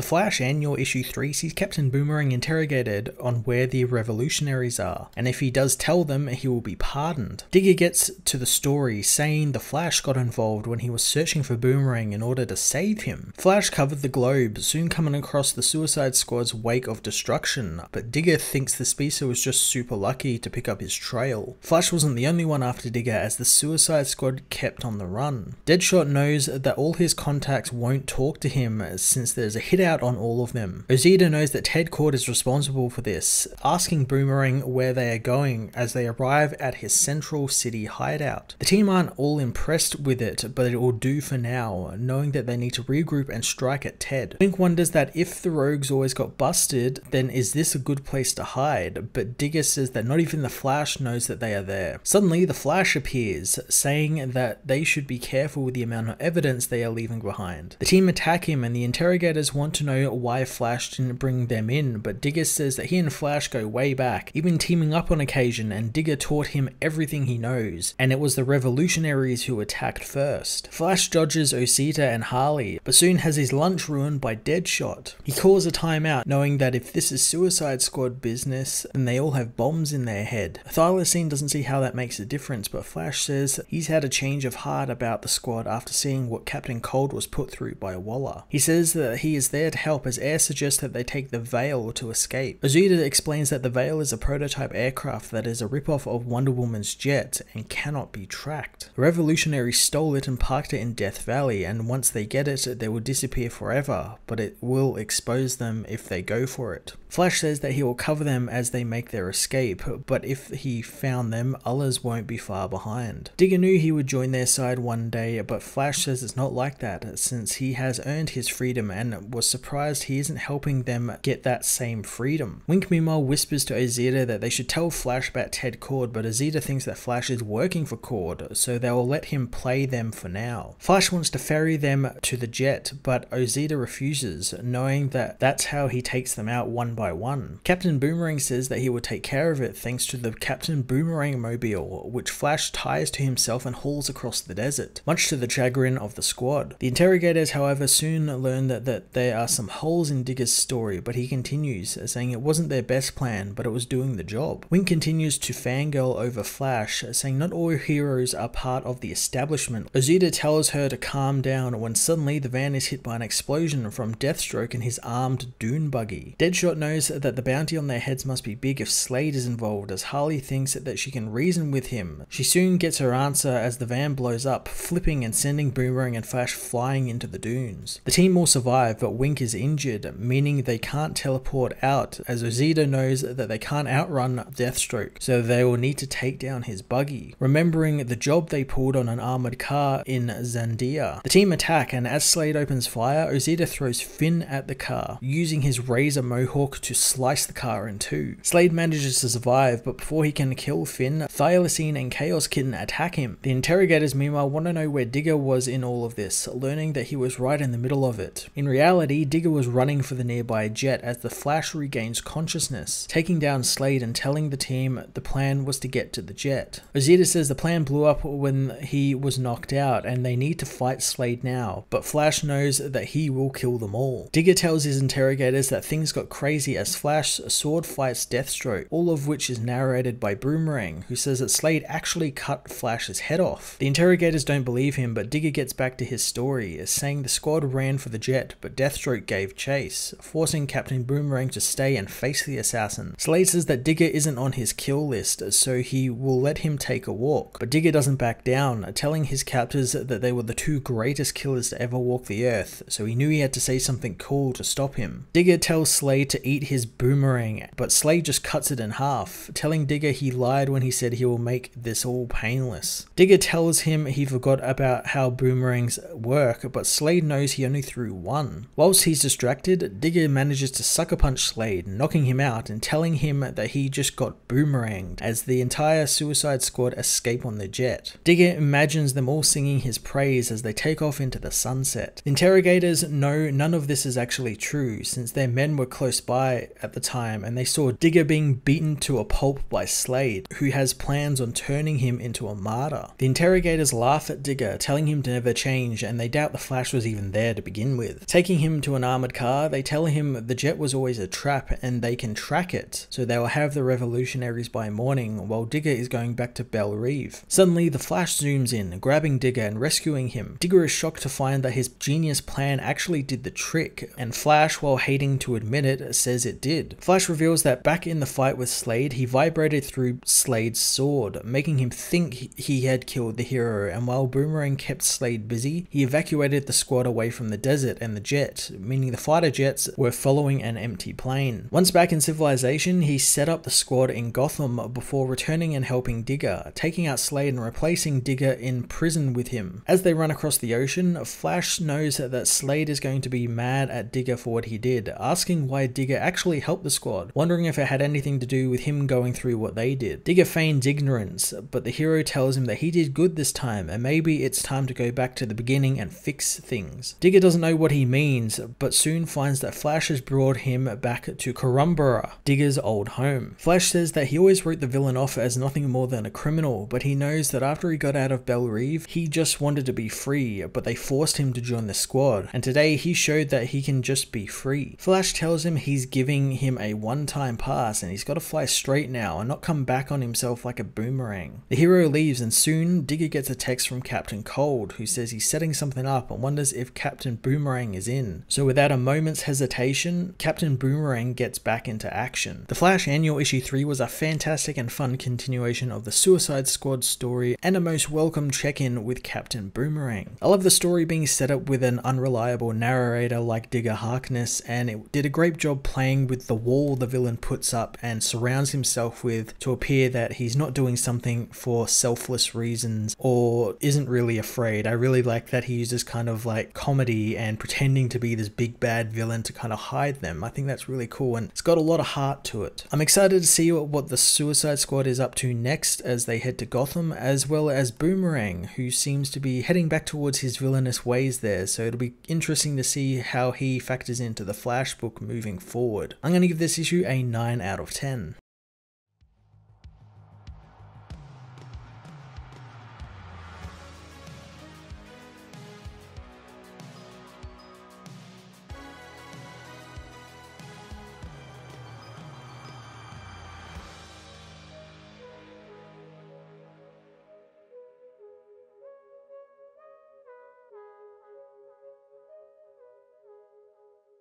The Flash Annual Issue 3 sees Captain Boomerang interrogated on where the revolutionaries are, and if he does tell them, he will be pardoned. Digger gets to the story saying the Flash got involved when he was searching for Boomerang in order to save him. Flash covered the globe, soon coming across the Suicide Squad's wake of destruction, but Digger thinks the speedster was just super lucky to pick up his trail. Flash wasn't the only one after Digger, as the Suicide Squad kept on the run. Deadshot knows that all his contacts won't talk to him since there's a hit out on all of them. Ozita knows that Ted Kord is responsible for this, asking Boomerang where they are going as they arrive at his Central City hideout. The team aren't all impressed with it, but it will do for now, knowing that they need to regroup and strike at Ted. Link wonders that if the rogues always got busted, then is this a good place to hide? But Digger says that not even the Flash knows that they are there. Suddenly, the Flash appears, saying that they should be careful with the amount of evidence they are leaving behind. The team attack him, and the interrogators want to know why Flash didn't bring them in, but Digger says that he and Flash go way back, even teaming up on occasion, and Digger taught him everything he knows, and it was the revolutionaries who attacked first. Flash dodges Ozita and Harley, but soon has his lunch ruined by Deadshot. He calls a timeout, knowing that if this is Suicide Squad business, then they all have bombs in their head. Thylacine doesn't see how that makes a difference, but Flash says he's had a change of heart about the squad after seeing what Captain Cold was put through by Waller. He says that he is there to help, as Air suggests that they take the Veil to escape. Ozita explains that the Veil is a prototype aircraft that is a ripoff of Wonder Woman's jet and cannot be tracked. The revolutionaries stole it and parked it in Death Valley, and once they get it, they will disappear forever, but it will expose them if they go for it. Flash says that he will cover them as they make their escape, but if he found them, others won't be far behind. Digger knew he would join their side one day, but Flash says it's not like that, since he has earned his freedom and was surprised he isn't helping them get that same freedom. Wink meanwhile whispers to Ozita that they should tell Flash about Ted Kord, but Ozita thinks that Flash is working for Kord, so they will let him play them for now. Flash wants to ferry them to the jet, but Ozita refuses, knowing that that's how he takes them out one by one. Captain Boomerang says that he will take care of it thanks to the Captain Boomerang mobile, which Flash ties to himself and hauls across the desert, much to the chagrin of the squad. The interrogators, however, soon learn that there are some holes in Digger's story, but he continues, saying it wasn't their best plan, but it was doing the job. Wink continues to fangirl over Flash, saying not all heroes are part of the establishment. Ozita tells her to calm down when suddenly the van is hit by an explosion from Deathstroke and his armed dune buggy. Deadshot knows that the bounty on their heads must be big if Slade is involved, as Harley thinks that she can reason with him. She soon gets her answer as the van blows up, flipping and sending Boomerang and Flash flying into the dunes. The team will survive, but Wink is injured, meaning they can't teleport out, as Ozita knows that they can't outrun Deathstroke, so they will need to take down his buggy, remembering the job they pulled on an armored car in Zandia. The team attack, and as Slade opens fire, Ozita throws Finn at the car, using his razor mohawk to slice the car in two. Slade manages to survive, but before he can kill Finn, Thylacine and Chaos Kitten attack him. The interrogators meanwhile want to know where Digger was in all of this, learning that he was right in the middle of it. In reality, Digger was running for the nearby jet as the Flash regains consciousness, taking down Slade and telling the team the plan was to get to the jet. Ozita says the plan blew up when he was knocked out and they need to fight Slade now, but Flash knows that he will kill them all. Digger tells his interrogators that things got crazy as Flash sword fights Deathstroke, all of which is narrated by Boomerang, who says that Slade actually cut Flash's head off. The interrogators don't believe him, but Digger gets back to his story, saying the squad ran for the jet, but Deathstroke gave chase, forcing Captain Boomerang to stay and face the assassin. Slade says that Digger isn't on his kill list, so he will let him take a walk, but Digger doesn't back down, telling his captors that they were the two greatest killers to ever walk the earth, so he knew he had to say something cool to stop him. Digger tells Slade to eat his boomerang, but Slade just cuts it in half, telling Digger he lied when he said he will make this all painless. Digger tells him he forgot about how boomerangs work, but Slade knows he only threw one. Whilst he's distracted, Digger manages to sucker punch Slade, knocking him out and telling him that he just got boomeranged as the entire Suicide Squad escape on the jet. Digger imagines them all singing his praise as they take off into the sunset. The interrogators know none of this is actually true, since their men were close by by at the time and they saw Digger being beaten to a pulp by Slade, who has plans on turning him into a martyr. The interrogators laugh at Digger, telling him to never change, and they doubt the Flash was even there to begin with. Taking him to an armored car, they tell him the jet was always a trap and they can track it, so they will have the revolutionaries by morning while Digger is going back to Belle Reve. Suddenly, the Flash zooms in, grabbing Digger and rescuing him. Digger is shocked to find that his genius plan actually did the trick, and Flash, while hating to admit it, says it did. Flash reveals that back in the fight with Slade, he vibrated through Slade's sword, making him think he had killed the hero, and while Boomerang kept Slade busy, he evacuated the squad away from the desert and the jet, meaning the fighter jets were following an empty plane. Once back in civilization, he set up the squad in Gotham before returning and helping Digger, taking out Slade and replacing Digger in prison with him. As they run across the ocean, Flash knows that Slade is going to be mad at Digger for what he did, asking why Digger actually helped the squad, wondering if it had anything to do with him going through what they did. Digger feigns ignorance, but the hero tells him that he did good this time and maybe it's time to go back to the beginning and fix things. Digger doesn't know what he means, but soon finds that Flash has brought him back to Corumbara, Digger's old home. Flash says that he always wrote the villain off as nothing more than a criminal, but he knows that after he got out of Belle Reve, he just wanted to be free, but they forced him to join the squad, and today he showed that he can just be free. Flash tells him he's giving him a one-time pass and he's got to fly straight now and not come back on himself like a boomerang. The hero leaves and soon Digger gets a text from Captain Cold, who says he's setting something up and wonders if Captain Boomerang is in. So without a moment's hesitation, Captain Boomerang gets back into action. The Flash Annual Issue 3 was a fantastic and fun continuation of the Suicide Squad story and a most welcome check-in with Captain Boomerang. I love the story being set up with an unreliable narrator like Digger Harkness, and it did a great job playing with the wall the villain puts up and surrounds himself with to appear that he's not doing something for selfless reasons or isn't really afraid. I really like that he uses kind of like comedy and pretending to be this big bad villain to kind of hide them. I think that's really cool and it's got a lot of heart to it. I'm excited to see what the Suicide Squad is up to next as they head to Gotham, as well as Boomerang, who seems to be heading back towards his villainous ways there, so it'll be interesting to see how he factors into the Flash book moving forward. I'm going to give this issue a 9 out of 10.